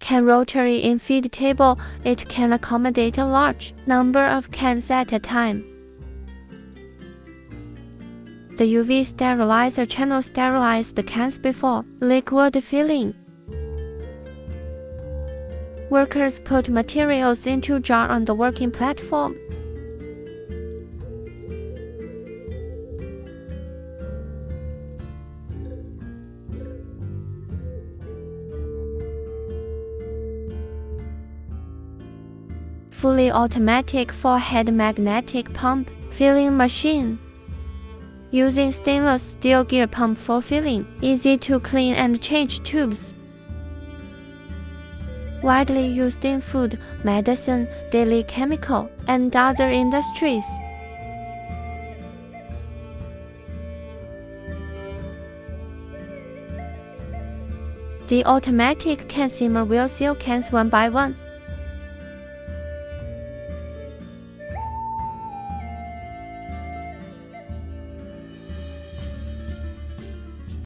can rotary in feed table. It can accommodate a large number of cans at a time. The UV sterilizer channel sterilizes the cans before liquid filling. Workers put materials into jar on the working platform. Fully automatic 4-head magnetic pump filling machine. Using stainless steel gear pump for filling, easy to clean and change tubes. Widely used in food, medicine, daily chemical, and other industries. The automatic can simmer will seal cans one by one.